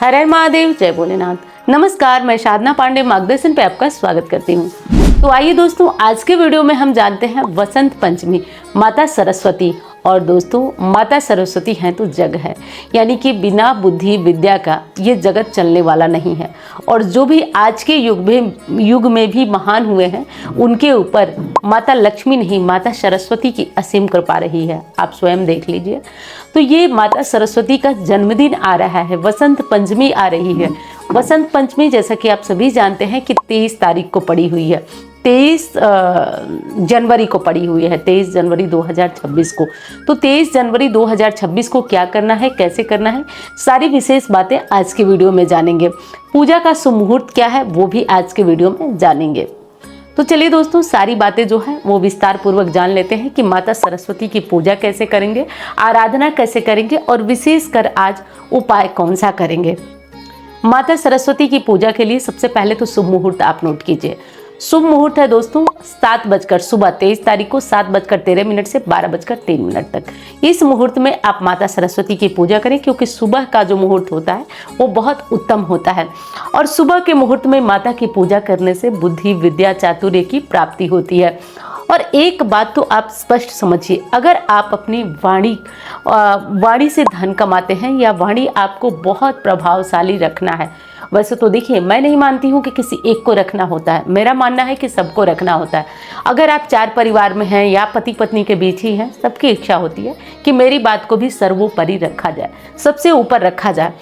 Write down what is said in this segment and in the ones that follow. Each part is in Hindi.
हर हर महादेव, जय भोलेनाथ। नमस्कार, मैं साधना पांडे मार्गदर्शन पे आपका स्वागत करती हूँ। तो आइए दोस्तों, आज के वीडियो में हम जानते हैं वसंत पंचमी, माता सरस्वती। और दोस्तों, माता सरस्वती हैं तो जग है, यानी कि बिना बुद्धि विद्या का ये जगत चलने वाला नहीं है। और जो भी आज के युग में भी महान हुए हैं, उनके ऊपर माता लक्ष्मी नहीं, माता सरस्वती की असीम कृपा रही है। आप स्वयं देख लीजिए। तो ये माता सरस्वती का जन्मदिन आ रहा है, वसंत पंचमी आ रही है। वसंत पंचमी जैसा कि आप सभी जानते हैं कि 23 तारीख को पड़ी हुई है, 23 जनवरी को पड़ी हुई है, 23 जनवरी 2026 को। तो 23 जनवरी 2026 को क्या करना है, कैसे करना है, सारी विशेष बातें आज के वीडियो में जानेंगे। पूजा का शुभ मुहूर्त क्या है वो भी आज के वीडियो में जानेंगे। तो चलिए दोस्तों, सारी बातें जो है वो विस्तार पूर्वक जान लेते हैं कि माता सरस्वती की पूजा कैसे करेंगे, आराधना कैसे करेंगे और विशेष कर आज उपाय कौन सा करेंगे। माता सरस्वती की पूजा के लिए सबसे पहले तो शुभ मुहूर्त आप नोट कीजिए। शुभ मुहूर्त है दोस्तों 7 बजकर, सुबह 23 तारीख को 7:13 से 12:03 तक। इस मुहूर्त में आप माता सरस्वती की पूजा करें, क्योंकि सुबह का जो मुहूर्त होता है वो बहुत उत्तम होता है। और सुबह के मुहूर्त में माता की पूजा करने से बुद्धि विद्या चातुर्य की प्राप्ति होती है। और एक बात तो आप स्पष्ट समझिए, अगर आप अपनी वाणी से धन कमाते हैं या वाणी आपको बहुत प्रभावशाली रखना है, वैसे तो देखिए, मैं नहीं मानती हूँ कि किसी एक को रखना होता है, मेरा मानना है कि सबको रखना होता है। अगर आप 4 परिवार में हैं या पति पत्नी के बीच ही हैं, सबकी इच्छा होती है कि मेरी बात को भी सर्वोपरि रखा जाए, सबसे ऊपर रखा जाए।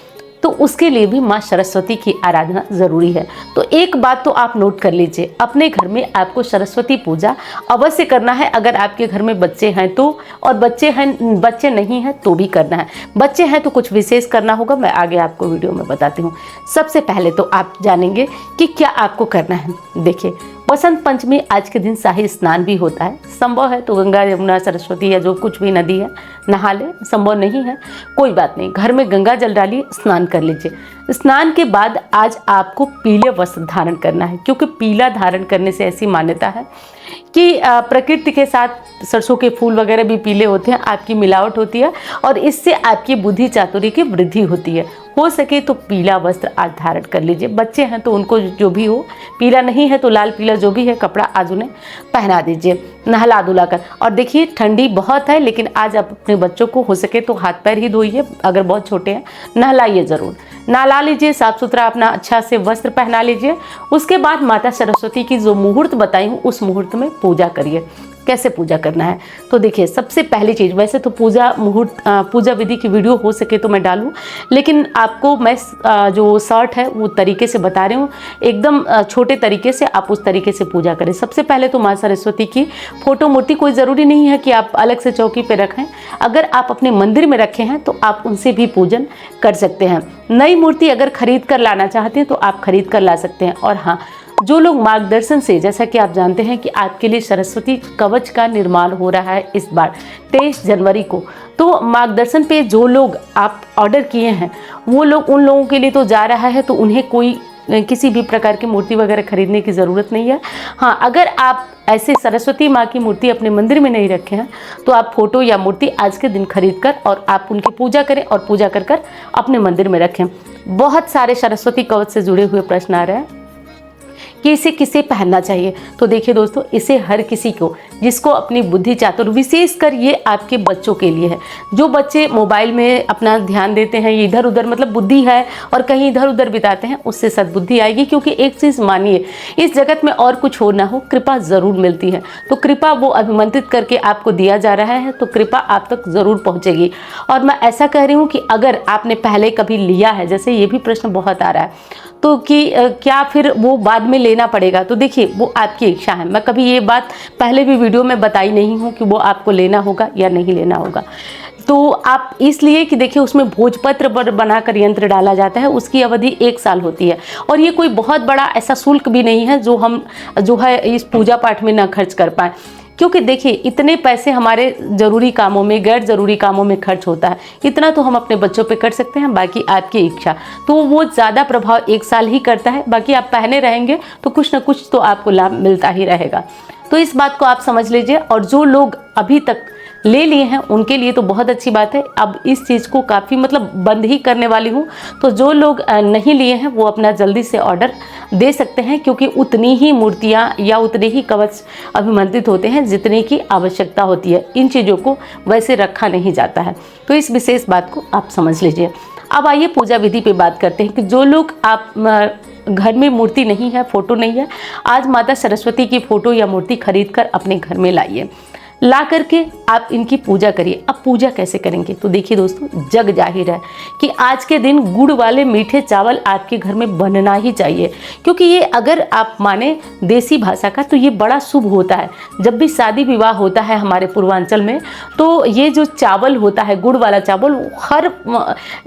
तो उसके लिए भी माँ सरस्वती की आराधना ज़रूरी है। तो एक बात तो आप नोट कर लीजिए, अपने घर में आपको सरस्वती पूजा अवश्य करना है। अगर आपके घर में बच्चे हैं तो, और बच्चे नहीं हैं तो भी करना है। बच्चे हैं तो कुछ विशेष करना होगा, मैं आगे आपको वीडियो में बताती हूँ। सबसे पहले तो आप जानेंगे कि क्या आपको करना है। देखिए, वसंत पंचमी आज के दिन शाही स्नान भी होता है। संभव है तो गंगा यमुना सरस्वती या जो कुछ भी नदी है नहा ले, संभव नहीं है कोई बात नहीं, घर में गंगा जल डालिए, स्नान कर लीजिए। स्नान के बाद आज आपको पीले वस्त्र धारण करना है, क्योंकि पीला धारण करने से ऐसी मान्यता है कि प्रकृति के साथ सरसों के फूल वगैरह भी पीले होते हैं, आपकी मिलावट होती है और इससे आपकी बुद्धि चातुर्य की वृद्धि होती है। हो सके तो पीला वस्त्र आज धारण कर लीजिए। बच्चे हैं तो उनको जो भी हो, पीला नहीं है तो लाल पीला जो भी है कपड़ा आज उन्हें पहना दीजिए, नहला धुला कर। और देखिए, ठंडी बहुत है, लेकिन आज आप अपने बच्चों को हो सके तो हाथ पैर ही धोइए, अगर बहुत छोटे हैं नहलाइए ज़रूर, नहला लीजिए, साफ सुथरा अपना अच्छा से वस्त्र पहना लीजिए। उसके बाद माता सरस्वती की जो मुहूर्त बताई हूँ उस मुहूर्त में पूजा करिए। कैसे पूजा करना है तो देखिए, सबसे पहली चीज़, वैसे तो पूजा विधि की वीडियो हो सके तो मैं डालूं, लेकिन आपको मैं जो शॉर्ट है वो तरीके से बता रही हूँ, एकदम छोटे तरीके से आप उस तरीके से पूजा करें। सबसे पहले तो माँ सरस्वती की फोटो मूर्ति, कोई ज़रूरी नहीं है कि आप अलग से चौकी पे रखें, अगर आप अपने मंदिर में रखे हैं तो आप उनसे भी पूजन कर सकते हैं। नई मूर्ति अगर खरीद कर लाना चाहते हैं तो आप खरीद कर ला सकते हैं। और हाँ, जो लोग मार्गदर्शन से, जैसा कि आप जानते हैं कि आपके लिए सरस्वती कवच का निर्माण हो रहा है इस बार 23 जनवरी को, तो मार्गदर्शन पे जो लोग आप ऑर्डर किए हैं वो लोग, उन लोगों के लिए तो जा रहा है, तो उन्हें कोई किसी भी प्रकार की मूर्ति वगैरह खरीदने की ज़रूरत नहीं है। हाँ, अगर आप ऐसे सरस्वती माँ की मूर्ति अपने मंदिर में नहीं रखे हैं तो आप फोटो या मूर्ति आज के दिन खरीद कर और आप उनकी पूजा करें और पूजा कर अपने मंदिर में रखें। बहुत सारे सरस्वती कवच से जुड़े हुए प्रश्न आ रहे हैं कि इसे किसे पहनना चाहिए। तो देखिए दोस्तों, इसे हर किसी को जिसको अपनी बुद्धि चातुर्य, विशेषकर ये आपके बच्चों के लिए है। जो बच्चे मोबाइल में अपना ध्यान देते हैं, इधर उधर मतलब बुद्धि है और कहीं इधर उधर बिताते हैं, उससे सद्बुद्धि आएगी। क्योंकि एक चीज़ मानिए, इस जगत में और कुछ हो ना हो, कृपा ज़रूर मिलती है। तो कृपा वो अभिमंत्रित करके आपको दिया जा रहा है, तो कृपा आप तक ज़रूर पहुँचेगी। और मैं ऐसा कह रही हूँ कि अगर आपने पहले कभी लिया है, जैसे ये भी प्रश्न बहुत आ रहा है, तो कि क्या फिर वो बाद में लेना पड़ेगा, तो देखिए वो आपकी इच्छा है। मैं कभी ये बात पहले भी वीडियो में बताई नहीं हूँ कि वो आपको लेना होगा या नहीं लेना होगा। तो आप इसलिए कि देखिए, उसमें भोजपत्र पर बनाकर यंत्र डाला जाता है, उसकी अवधि 1 साल होती है। और ये कोई बहुत बड़ा ऐसा शुल्क भी नहीं है जो हम इस पूजा पाठ में ना खर्च कर पाएँ। क्योंकि देखिए, इतने पैसे हमारे ज़रूरी कामों में, गैर ज़रूरी कामों में खर्च होता है, इतना तो हम अपने बच्चों पे कर सकते हैं, बाकी आपकी इच्छा। तो वो ज़्यादा प्रभाव 1 साल ही करता है, बाकी आप पहने रहेंगे तो कुछ ना कुछ तो आपको लाभ मिलता ही रहेगा। तो इस बात को आप समझ लीजिए। और जो लोग अभी तक ले लिए हैं उनके लिए तो बहुत अच्छी बात है। अब इस चीज़ को काफ़ी मतलब बंद ही करने वाली हूँ, तो जो लोग नहीं लिए हैं वो अपना जल्दी से ऑर्डर दे सकते हैं, क्योंकि उतनी ही मूर्तियाँ या उतने ही कवच अभिमंत्रित होते हैं जितने की आवश्यकता होती है। इन चीज़ों को वैसे रखा नहीं जाता है, तो इस विशेष बात को आप समझ लीजिए। अब आइए पूजा विधि पे बात करते हैं कि जो लोग आप घर में मूर्ति नहीं है, फोटो नहीं है, आज माता सरस्वती की फोटो या मूर्ति खरीद कर अपने घर में लाइए। ला करके आप इनकी पूजा करिए। अब पूजा कैसे करेंगे, तो देखिए दोस्तों, जग जाहिर है कि आज के दिन गुड़ वाले मीठे चावल आपके घर में बनना ही चाहिए, क्योंकि ये अगर आप माने देसी भाषा का तो ये बड़ा शुभ होता है। जब भी शादी विवाह होता है हमारे पूर्वांचल में, तो ये जो चावल होता है गुड़ वाला चावल, हर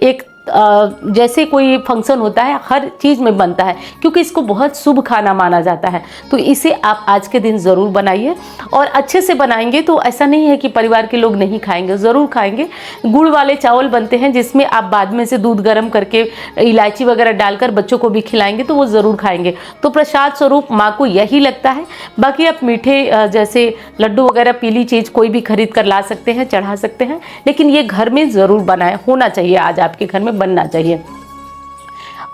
एक जैसे कोई फंक्शन होता है हर चीज़ में बनता है, क्योंकि इसको बहुत शुभ खाना माना जाता है। तो इसे आप आज के दिन ज़रूर बनाइए, और अच्छे से बनाएंगे तो ऐसा नहीं है कि परिवार के लोग नहीं खाएंगे, ज़रूर खाएंगे। गुड़ वाले चावल बनते हैं जिसमें आप बाद में से दूध गर्म करके इलायची वगैरह डालकर बच्चों को भी खिलाएंगे तो वो ज़रूर खाएंगे। तो प्रसाद स्वरूप माँ को यही लगता है। बाकी आप मीठे जैसे लड्डू वगैरह पीली चीज़ कोई भी खरीद कर ला सकते हैं, चढ़ा सकते हैं, लेकिन ये घर में ज़रूर बनाए, होना चाहिए, आज आपके घर में बनना चाहिए।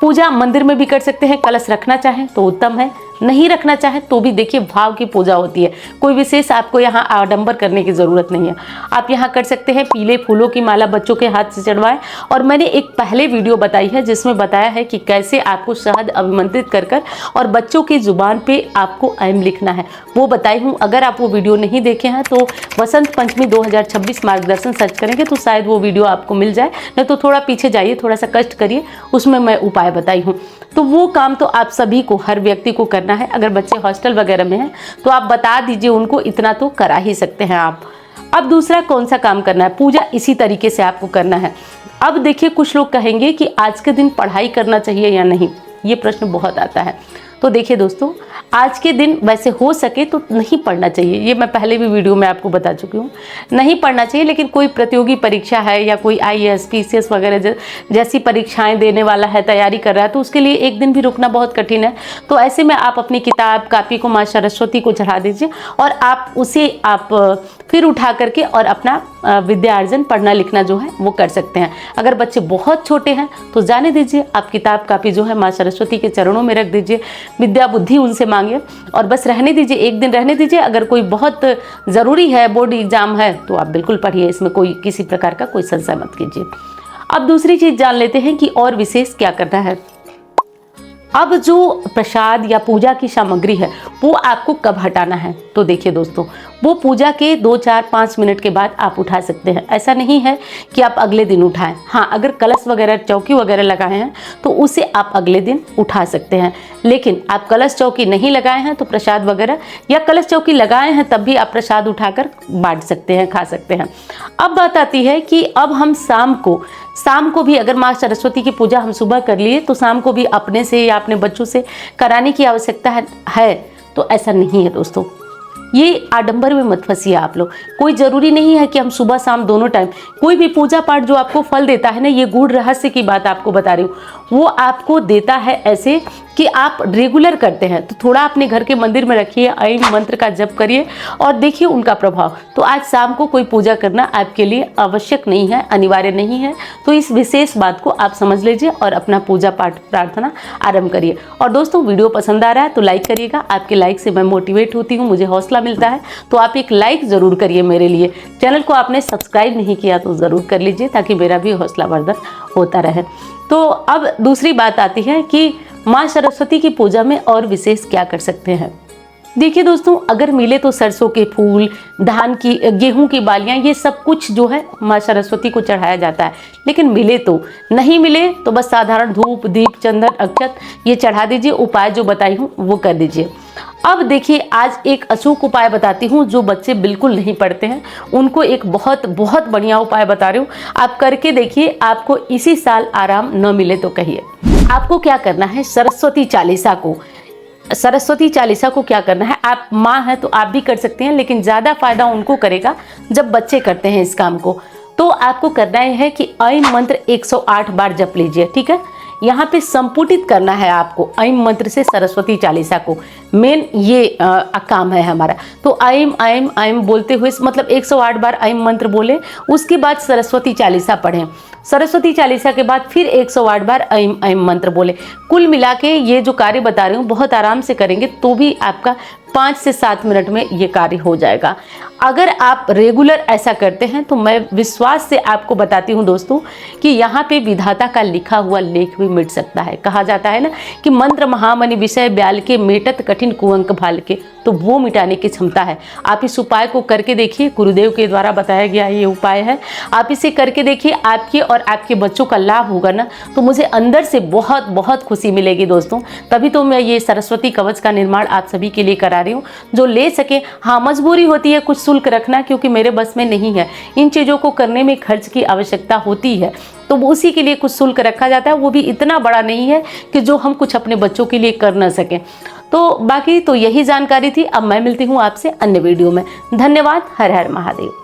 पूजा मंदिर में भी कर सकते हैं, कलश रखना चाहें तो उत्तम है, नहीं रखना चाहे तो भी देखिए भाव की पूजा होती है, कोई विशेष आपको यहाँ आडंबर करने की ज़रूरत नहीं है। आप यहाँ कर सकते हैं पीले फूलों की माला बच्चों के हाथ से चढ़वाएं। और मैंने एक पहले वीडियो बताई है जिसमें बताया है कि कैसे आपको शहद अभिमंत्रित कर कर और बच्चों की जुबान पे आपको ऐम लिखना है, वो बताई हूँ। अगर आप वो वीडियो नहीं देखे हैं तो वसंत पंचमी 2026 मार्गदर्शन सर्च करेंगे तो शायद वो वीडियो आपको मिल जाए, नहीं तो थोड़ा पीछे जाइए, थोड़ा सा कष्ट करिए, उसमें मैं उपाय बताई हूँ। तो वो काम तो आप सभी को, हर व्यक्ति को करना है। अगर बच्चे हॉस्टल वगैरह में हैं तो आप बता दीजिए उनको, इतना तो करा ही सकते हैं आप। अब दूसरा कौन सा काम करना है, पूजा इसी तरीके से आपको करना है। अब देखिए कुछ लोग कहेंगे कि आज के दिन पढ़ाई करना चाहिए या नहीं, ये प्रश्न बहुत आता है। तो देखिए दोस्तों, आज के दिन वैसे हो सके तो नहीं पढ़ना चाहिए, ये मैं पहले भी वीडियो में आपको बता चुकी हूँ, नहीं पढ़ना चाहिए। लेकिन कोई प्रतियोगी परीक्षा है या कोई IAS PCS वगैरह जैसी परीक्षाएं देने वाला है, तैयारी कर रहा है, तो उसके लिए एक दिन भी रुकना बहुत कठिन है। तो ऐसे में आप अपनी किताब कापी को माँ सरस्वती को चढ़ा दीजिए और आप उसे फिर उठा करके और अपना विद्यार्जन, पढ़ना लिखना जो है वो कर सकते हैं। अगर बच्चे बहुत छोटे हैं तो जाने दीजिए, आप किताब कापी जो है माँ सरस्वती के चरणों में रख दीजिए, विद्या बुद्धि उनसे मांगिए और बस रहने दीजिए, एक दिन रहने दीजिए। अगर कोई बहुत ज़रूरी है, बोर्ड एग्जाम है, तो आप बिल्कुल पढ़िए, इसमें कोई किसी प्रकार का कोई संशय मत कीजिए। अब दूसरी चीज़ जान लेते हैं कि और विशेष क्या करना है। अब जो प्रसाद या पूजा की सामग्री है वो आपको कब हटाना है, तो देखिए दोस्तों, वो पूजा के 2, 4, 5 मिनट के बाद आप उठा सकते हैं। ऐसा नहीं है कि आप अगले दिन उठाएं। हाँ, अगर कलश वगैरह चौकी वगैरह लगाए हैं तो उसे आप अगले दिन उठा सकते हैं। लेकिन आप कलश चौकी नहीं लगाए हैं तो प्रसाद वगैरह, या कलश चौकी लगाए हैं तब भी आप प्रसाद उठाकर बांट सकते हैं, खा सकते हैं। अब बात आती है कि अब हम शाम को भी अगर माँ सरस्वती की पूजा हम सुबह कर लिए तो शाम को भी अपने से या अपने बच्चों से कराने की आवश्यकता है, तो ऐसा नहीं है दोस्तों। ये आडंबर में मत फंसिए आप लोग। कोई ज़रूरी नहीं है कि हम सुबह शाम दोनों टाइम, कोई भी पूजा पाठ जो आपको फल देता है ना, ये गूढ़ रहस्य की बात आपको बता रही हूँ, वो आपको देता है ऐसे कि आप रेगुलर करते हैं। तो थोड़ा अपने घर के मंदिर में रखिए, ऐम मंत्र का जप करिए और देखिए उनका प्रभाव। तो आज शाम को कोई पूजा करना आपके लिए आवश्यक नहीं है, अनिवार्य नहीं है। तो इस विशेष बात को आप समझ लीजिए और अपना पूजा पाठ प्रार्थना आरंभ करिए। और दोस्तों, वीडियो पसंद आ रहा है तो लाइक करिएगा, आपके लाइक से मैं मोटिवेट होती हूँ, मुझे हौसला मिलता है। तो आप एक लाइक ज़रूर करिए मेरे लिए। चैनल को आपने सब्सक्राइब नहीं किया तो ज़रूर कर लीजिए, ताकि मेरा भी हौसला वर्धन होता रहे। तो अब दूसरी बात आती है कि माँ सरस्वती की पूजा में और विशेष क्या कर सकते हैं। देखिए दोस्तों, अगर मिले तो सरसों के फूल, धान की, गेहूं की बालियां, ये सब कुछ जो है माँ सरस्वती को चढ़ाया जाता है। लेकिन मिले तो, नहीं मिले तो बस साधारण धूप, दीप, चंदन, अक्षत ये चढ़ा दीजिए। उपाय जो बताई हूँ वो कर दीजिए। अब देखिए, आज एक अचूक उपाय बताती हूँ जो बच्चे बिल्कुल नहीं पढ़ते हैं, उनको एक बहुत बहुत बढ़िया उपाय बता रही हूँ। आप करके देखिए, आपको इसी साल आराम न मिले तो कहिए। आपको क्या करना है, सरस्वती चालीसा को क्या करना है, आप माँ हैं तो आप भी कर सकते हैं, लेकिन ज़्यादा फायदा उनको करेगा जब बच्चे करते हैं इस काम को। तो आपको करना है कि ऐम मंत्र 108 बार जप लीजिए, ठीक है। यहाँ पे संपुटित करना है आपको ऐं मंत्र से सरस्वती चालीसा को। मेन ये काम है हमारा। तो ऐं ऐं ऐं बोलते हुए, मतलब 108 बार ऐं मंत्र बोले, उसके बाद सरस्वती चालीसा पढ़ें। सरस्वती चालीसा के बाद फिर 108 बार ऐं ऐं मंत्र बोले। कुल मिला के ये जो कार्य बता रही हूँ बहुत आराम से करेंगे तो भी आपका 5 से 7 मिनट में ये कार्य हो जाएगा। अगर आप रेगुलर ऐसा करते हैं तो मैं विश्वास से आपको बताती हूँ दोस्तों कि यहाँ पे विधाता का लिखा हुआ लेख भी मिट सकता है। कहा जाता है ना कि मंत्र महामणि विषय ब्याल के, मेटत कठिन कुअंक भाल के, तो वो मिटाने की क्षमता है। आप इस उपाय को करके देखिए, गुरुदेव के द्वारा बताया गया ये उपाय है। आप इसे करके देखिए, आपके और आपके बच्चों का लाभ होगा ना, तो मुझे अंदर से बहुत बहुत खुशी मिलेगी दोस्तों। तभी तो मैं ये सरस्वती कवच का निर्माण आप सभी के लिए करा रही हूँ। जो ले सके, हाँ मजबूरी होती है कुछ शुल्क रखना, क्योंकि मेरे बस में नहीं है, इन चीज़ों को करने में खर्च की आवश्यकता होती है, तो उसी के लिए कुछ शुल्क रखा जाता है। वो भी इतना बड़ा नहीं है कि जो हम कुछ अपने बच्चों के लिए कर ना सकें। तो बाकी तो यही जानकारी थी। अब मैं मिलती हूँ आपसे अन्य वीडियो में। धन्यवाद। हर हर महादेव।